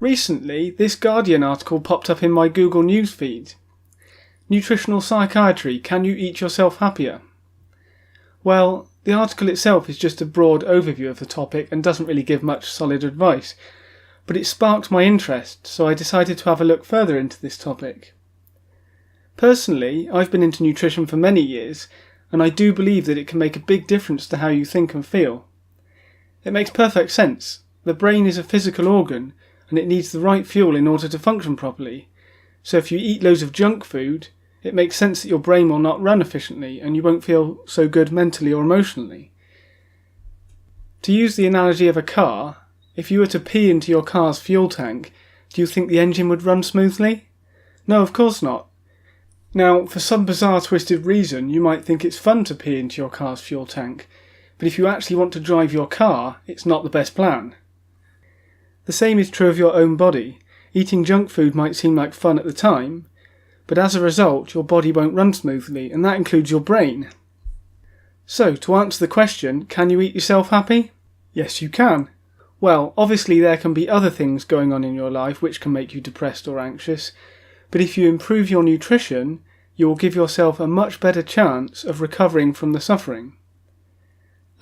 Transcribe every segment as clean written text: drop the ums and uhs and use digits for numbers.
Recently, this Guardian article popped up in my Google News feed. Nutritional psychiatry, can you eat yourself happier? Well, the article itself is just a broad overview of the topic and doesn't really give much solid advice, but it sparked my interest, so I decided to have a look further into this topic. Personally, I've been into nutrition for many years, and I do believe that it can make a big difference to how you think and feel. It makes perfect sense. The brain is a physical organ, and it needs the right fuel in order to function properly. So if you eat loads of junk food, it makes sense that your brain will not run efficiently and you won't feel so good mentally or emotionally. To use the analogy of a car, if you were to pee into your car's fuel tank, do you think the engine would run smoothly? No, of course not. Now, for some bizarre twisted reason, you might think it's fun to pee into your car's fuel tank, but if you actually want to drive your car, it's not the best plan. The same is true of your own body. Eating junk food might seem like fun at the time, but as a result, your body won't run smoothly, and that includes your brain. So, to answer the question, can you eat yourself happy? Yes, you can. Well, obviously there can be other things going on in your life which can make you depressed or anxious, but if you improve your nutrition, you will give yourself a much better chance of recovering from the suffering.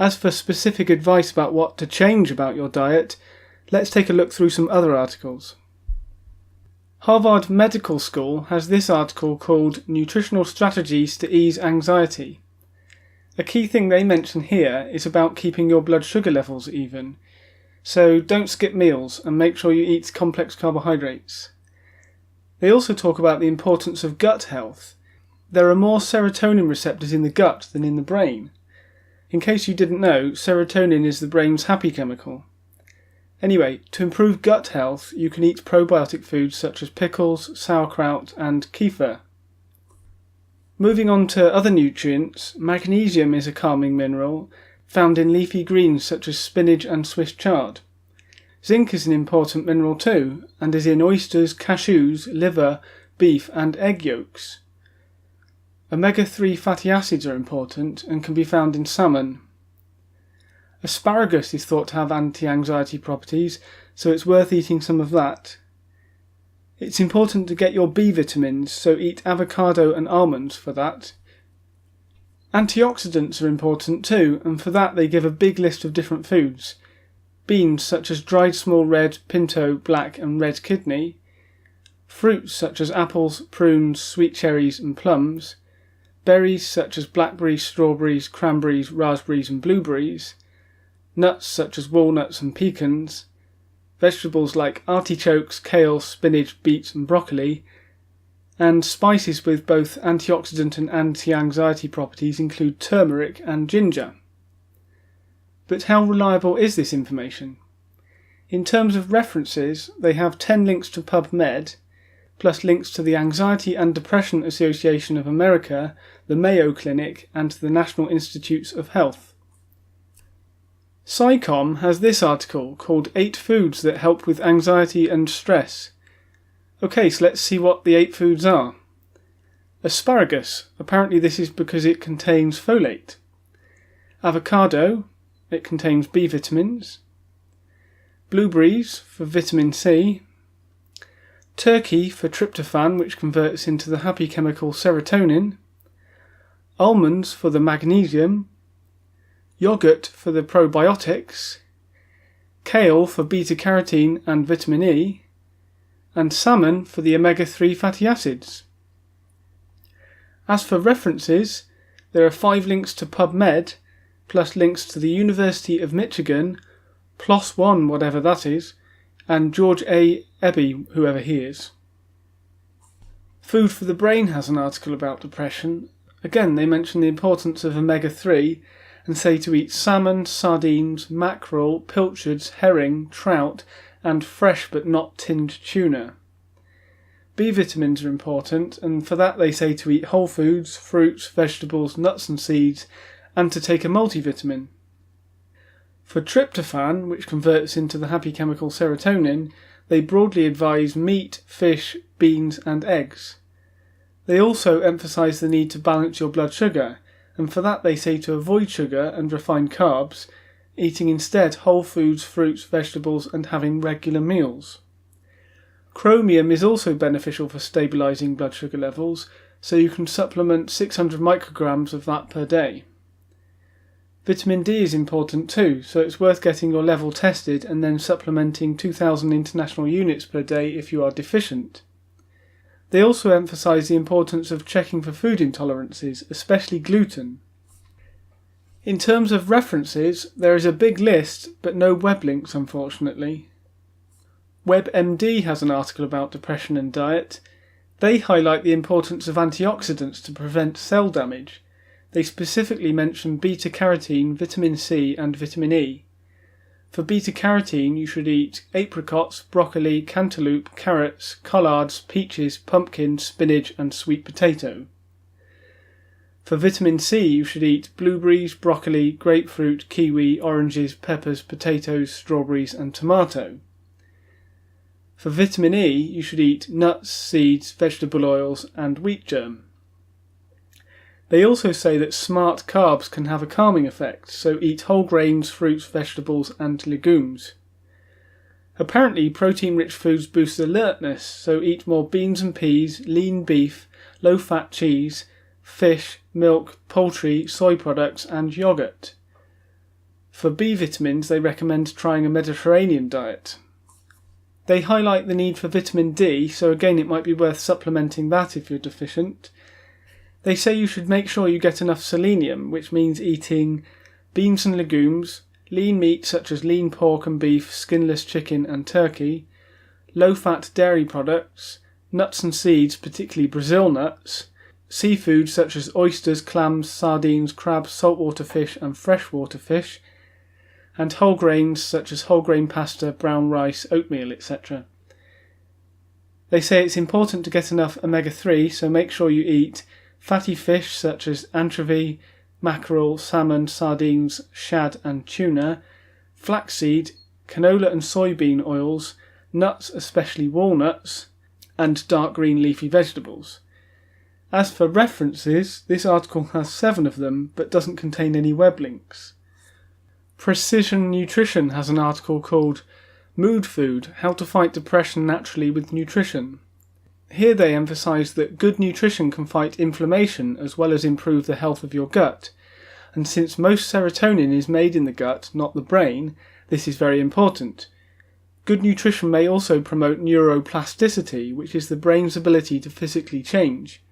As for specific advice about what to change about your diet, let's take a look through some other articles. Harvard Medical School has this article called Nutritional Strategies to Ease Anxiety. A key thing they mention here is about keeping your blood sugar levels even. So don't skip meals and make sure you eat complex carbohydrates. They also talk about the importance of gut health. There are more serotonin receptors in the gut than in the brain. In case you didn't know, serotonin is the brain's happy chemical. Anyway, to improve gut health, you can eat probiotic foods such as pickles, sauerkraut and kefir. Moving on to other nutrients, magnesium is a calming mineral found in leafy greens such as spinach and Swiss chard. Zinc is an important mineral too, and is in oysters, cashews, liver, beef and egg yolks. Omega-3 fatty acids are important and can be found in salmon. Asparagus is thought to have anti-anxiety properties, so it's worth eating some of that. It's important to get your B vitamins, so eat avocado and almonds for that. Antioxidants are important too, and for that they give a big list of different foods. Beans such as dried small red, pinto, black and red kidney. Fruits such as apples, prunes, sweet cherries and plums. Berries such as blackberries, strawberries, cranberries, raspberries and blueberries. Nuts such as walnuts and pecans, vegetables like artichokes, kale, spinach, beets and broccoli, and spices with both antioxidant and anti-anxiety properties include turmeric and ginger. But how reliable is this information? In terms of references, they have 10 links to PubMed, plus links to the Anxiety and Depression Association of America, the Mayo Clinic, and the National Institutes of Health. Psycom has this article called 8 Foods That Help with Anxiety and Stress. Okay, so let's see what the 8 foods are. Asparagus, apparently this is because it contains folate. Avocado, it contains B vitamins. Blueberries for vitamin C. Turkey for tryptophan, which converts into the happy chemical serotonin. Almonds for the magnesium. Yogurt for the probiotics, kale for beta-carotene and vitamin E, and salmon for the omega-3 fatty acids. As for references, there are 5 links to PubMed, plus links to the University of Michigan, PLOS ONE, whatever that is, and George A. Eby, whoever he is. Food for the Brain has an article about depression. Again, they mention the importance of omega-3, and say to eat salmon, sardines, mackerel, pilchards, herring, trout, and fresh but not tinned tuna. B vitamins are important, and for that they say to eat whole foods, fruits, vegetables, nuts and seeds, and to take a multivitamin. For tryptophan, which converts into the happy chemical serotonin, they broadly advise meat, fish, beans and eggs. They also emphasise the need to balance your blood sugar, and for that they say to avoid sugar and refined carbs, eating instead whole foods, fruits, vegetables and having regular meals. Chromium is also beneficial for stabilising blood sugar levels, so you can supplement 600 micrograms of that per day. Vitamin D is important too, so it's worth getting your level tested and then supplementing 2000 international units per day if you are deficient. They also emphasise the importance of checking for food intolerances, especially gluten. In terms of references, there is a big list, but no web links unfortunately. WebMD has an article about depression and diet. They highlight the importance of antioxidants to prevent cell damage. They specifically mention beta-carotene, vitamin C and vitamin E. For beta-carotene you should eat apricots, broccoli, cantaloupe, carrots, collards, peaches, pumpkin, spinach and sweet potato. For vitamin C you should eat blueberries, broccoli, grapefruit, kiwi, oranges, peppers, potatoes, strawberries and tomato. For vitamin E you should eat nuts, seeds, vegetable oils and wheat germ. They also say that smart carbs can have a calming effect, so eat whole grains, fruits, vegetables and legumes. Apparently protein-rich foods boost alertness, so eat more beans and peas, lean beef, low-fat cheese, fish, milk, poultry, soy products and yoghurt. For B vitamins they recommend trying a Mediterranean diet. They highlight the need for vitamin D, so again it might be worth supplementing that if you're deficient. They say you should make sure you get enough selenium, which means eating beans and legumes, lean meat such as lean pork and beef, skinless chicken and turkey, low-fat dairy products, nuts and seeds, particularly Brazil nuts, seafood such as oysters, clams, sardines, crabs, saltwater fish and freshwater fish, and whole grains such as whole grain pasta, brown rice, oatmeal, etc. They say it's important to get enough omega-3, so make sure you eat fatty fish such as anchovy, mackerel, salmon, sardines, shad and tuna, flaxseed, canola and soybean oils, nuts, especially walnuts, and dark green leafy vegetables. As for references, this article has 7 of them, but doesn't contain any web links. Precision Nutrition has an article called Mood Food, How to Fight Depression Naturally with Nutrition. Here they emphasise that good nutrition can fight inflammation as well as improve the health of your gut, and since most serotonin is made in the gut, not the brain, this is very important. Good nutrition may also promote neuroplasticity, which is the brain's ability to physically change.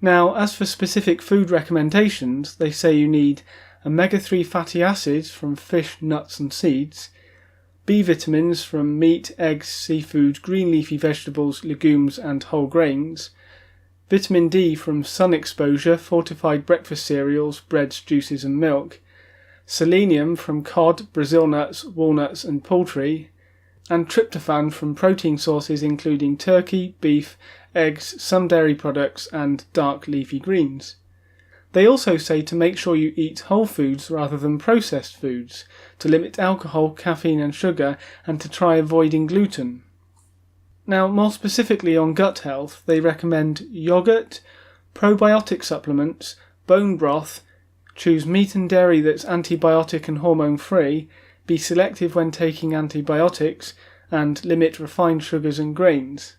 Now, as for specific food recommendations, they say you need omega-3 fatty acids from fish, nuts and seeds, B vitamins from meat, eggs, seafood, green leafy vegetables, legumes and whole grains, vitamin D from sun exposure, fortified breakfast cereals, breads, juices and milk, selenium from cod, Brazil nuts, walnuts and poultry, and tryptophan from protein sources including turkey, beef, eggs, some dairy products and dark leafy greens. They also say to make sure you eat whole foods rather than processed foods, to limit alcohol, caffeine and sugar, and to try avoiding gluten. Now, more specifically on gut health, they recommend yogurt, probiotic supplements, bone broth, choose meat and dairy that's antibiotic and hormone free, be selective when taking antibiotics, and limit refined sugars and grains.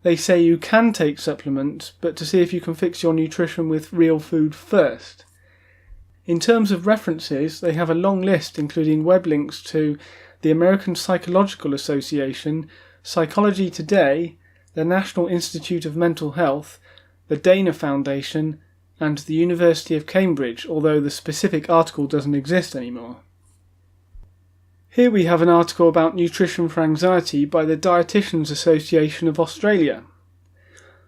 They say you can take supplements, but to see if you can fix your nutrition with real food first. In terms of references, they have a long list including web links to the American Psychological Association, Psychology Today, the National Institute of Mental Health, the Dana Foundation, and the University of Cambridge, although the specific article doesn't exist anymore. Here we have an article about nutrition for anxiety by the Dieticians Association of Australia.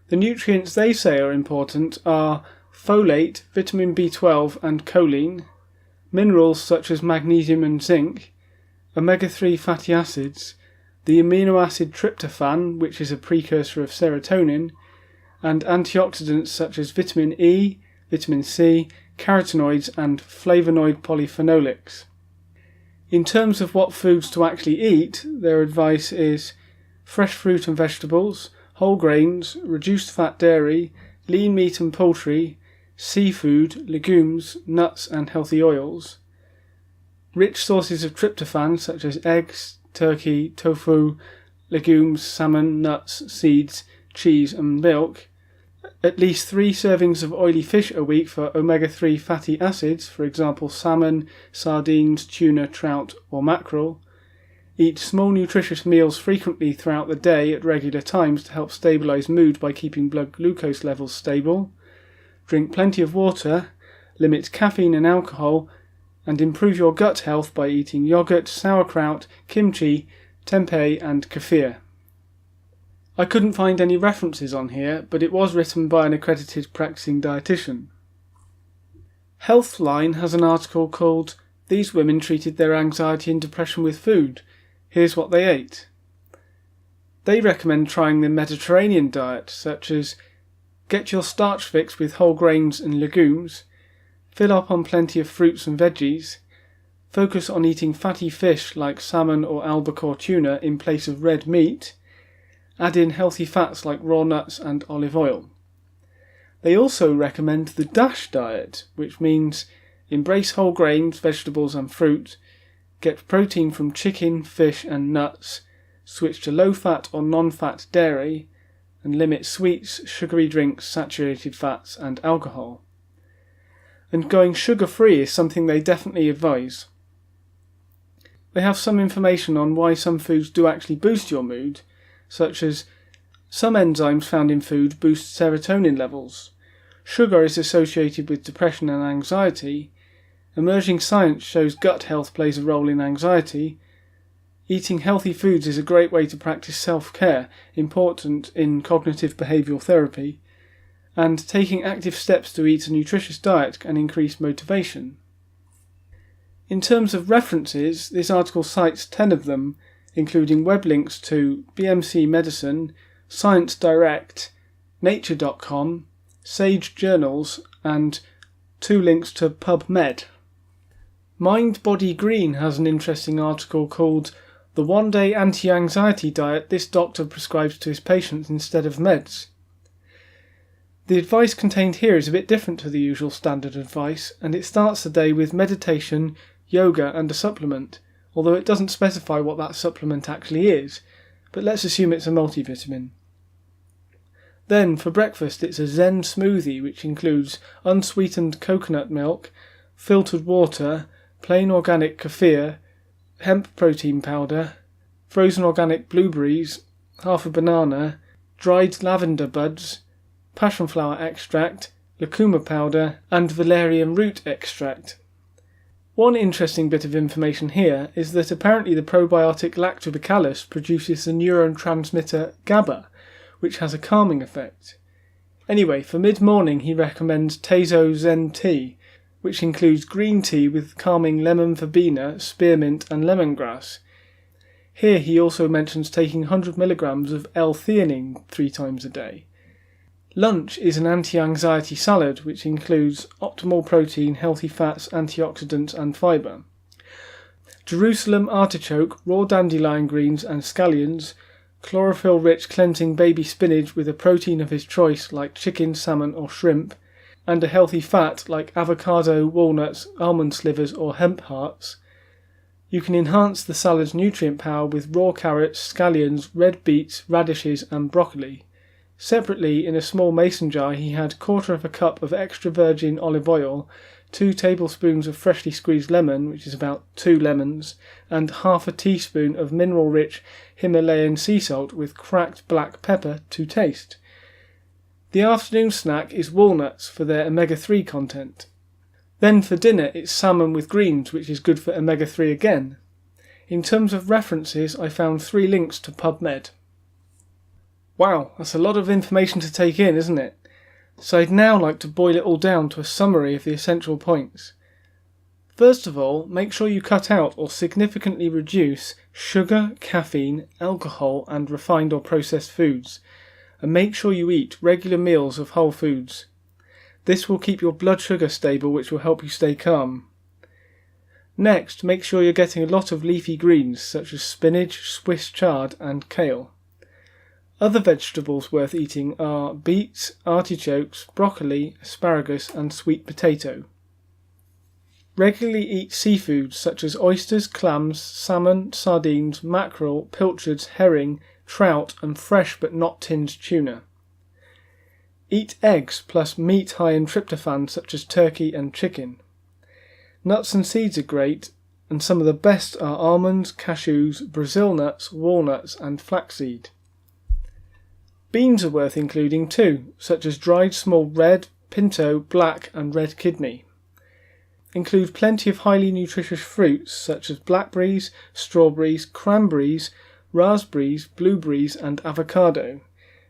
The nutrients they say are important are folate, vitamin B12 and choline, minerals such as magnesium and zinc, omega-3 fatty acids, the amino acid tryptophan, which is a precursor of serotonin, and antioxidants such as vitamin E, vitamin C, carotenoids and flavonoid polyphenolics. In terms of what foods to actually eat, their advice is fresh fruit and vegetables, whole grains, reduced fat dairy, lean meat and poultry, seafood, legumes, nuts and healthy oils, rich sources of tryptophan such as eggs, turkey, tofu, legumes, salmon, nuts, seeds, cheese and milk, at least 3 servings of oily fish a week for omega-3 fatty acids, for example salmon, sardines, tuna, trout or mackerel. Eat small nutritious meals frequently throughout the day at regular times to help stabilise mood by keeping blood glucose levels stable. Drink plenty of water, limit caffeine and alcohol, and improve your gut health by eating yogurt, sauerkraut, kimchi, tempeh and kefir. I couldn't find any references on here, but it was written by an accredited practicing dietitian. Healthline has an article called "These Women Treated Their Anxiety and Depression with Food. Here's what they ate." They recommend trying the Mediterranean diet, such as get your starch fix with whole grains and legumes, fill up on plenty of fruits and veggies, focus on eating fatty fish like salmon or albacore tuna in place of red meat, add in healthy fats like raw nuts and olive oil. They also recommend the DASH diet, which means embrace whole grains, vegetables and fruit, get protein from chicken, fish and nuts, switch to low-fat or non-fat dairy, and limit sweets, sugary drinks, saturated fats and alcohol. And going sugar-free is something they definitely advise. They have some information on why some foods do actually boost your mood, such as some enzymes found in food boost serotonin levels. Sugar is associated with depression and anxiety. Emerging science shows gut health plays a role in anxiety. Eating healthy foods is a great way to practice self-care, important in cognitive behavioural therapy. And taking active steps to eat a nutritious diet can increase motivation. In terms of references, this article cites 10 of them, including web links to BMC Medicine, Science Direct, Nature.com, Sage Journals, and 2 links to PubMed. MindBodyGreen has an interesting article called "The One-Day Anti-Anxiety Diet This Doctor Prescribes to His Patients Instead of Meds." The advice contained here is a bit different to the usual standard advice, and it starts the day with meditation, yoga and a supplement, although it doesn't specify what that supplement actually is, but let's assume it's a multivitamin. Then, for breakfast, it's a Zen smoothie which includes unsweetened coconut milk, filtered water, plain organic kefir, hemp protein powder, frozen organic blueberries, half a banana, dried lavender buds, passion flower extract, lucuma powder, and valerian root extract. One interesting bit of information here is that apparently the probiotic lactobacillus produces the neurotransmitter GABA, which has a calming effect. Anyway, for mid-morning he recommends Tezo Zen tea, which includes green tea with calming lemon verbena, spearmint and lemongrass. Here he also mentions taking 100 mg of L-theanine 3 times a day. Lunch is an anti-anxiety salad which includes optimal protein, healthy fats, antioxidants and fibre. Jerusalem artichoke, raw dandelion greens and scallions, chlorophyll-rich cleansing baby spinach with a protein of his choice like chicken, salmon or shrimp, and a healthy fat like avocado, walnuts, almond slivers or hemp hearts. You can enhance the salad's nutrient power with raw carrots, scallions, red beets, radishes and broccoli. Separately, in a small mason jar, he had 1/4 cup of extra virgin olive oil, 2 tablespoons of freshly squeezed lemon, which is about 2 lemons, and 1/2 teaspoon of mineral-rich Himalayan sea salt with cracked black pepper to taste. The afternoon snack is walnuts for their omega-3 content. Then for dinner it's salmon with greens, which is good for omega-3 again. In terms of references, I found 3 links to PubMed. Wow, that's a lot of information to take in, isn't it? So I'd now like to boil it all down to a summary of the essential points. First of all, make sure you cut out or significantly reduce sugar, caffeine, alcohol and refined or processed foods, and make sure you eat regular meals of whole foods. This will keep your blood sugar stable, which will help you stay calm. Next, make sure you're getting a lot of leafy greens such as spinach, Swiss chard and kale. Other vegetables worth eating are beets, artichokes, broccoli, asparagus and sweet potato. Regularly eat seafood such as oysters, clams, salmon, sardines, mackerel, pilchards, herring, trout and fresh but not tinned tuna. Eat eggs plus meat high in tryptophan such as turkey and chicken. Nuts and seeds are great, and some of the best are almonds, cashews, Brazil nuts, walnuts and flaxseed. Beans are worth including too, such as dried small red, pinto, black and red kidney. Include plenty of highly nutritious fruits such as blackberries, strawberries, cranberries, raspberries, blueberries and avocado.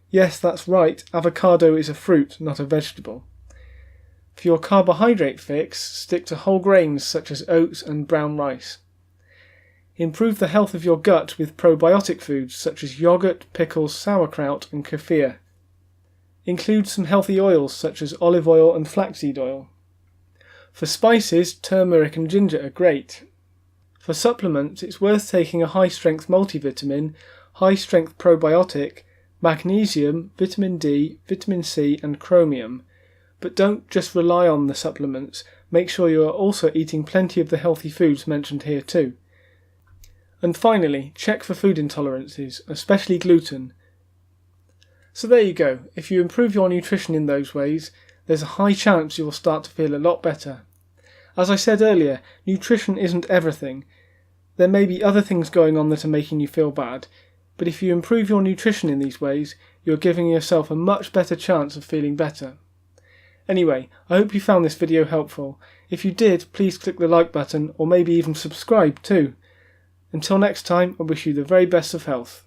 Yes, that's right, avocado is a fruit, not a vegetable. For your carbohydrate fix, stick to whole grains such as oats and brown rice. Improve the health of your gut with probiotic foods such as yogurt, pickles, sauerkraut and kefir. Include some healthy oils such as olive oil and flaxseed oil. For spices, turmeric and ginger are great. For supplements, it's worth taking a high-strength multivitamin, high-strength probiotic, magnesium, vitamin D, vitamin C and chromium. But don't just rely on the supplements, make sure you are also eating plenty of the healthy foods mentioned here too. And finally, check for food intolerances, especially gluten. So there you go, if you improve your nutrition in those ways, there's a high chance you will start to feel a lot better. As I said earlier, nutrition isn't everything. There may be other things going on that are making you feel bad, but if you improve your nutrition in these ways, you're giving yourself a much better chance of feeling better. Anyway, I hope you found this video helpful. If you did, please click the like button or maybe even subscribe too. Until next time, I wish you the very best of health.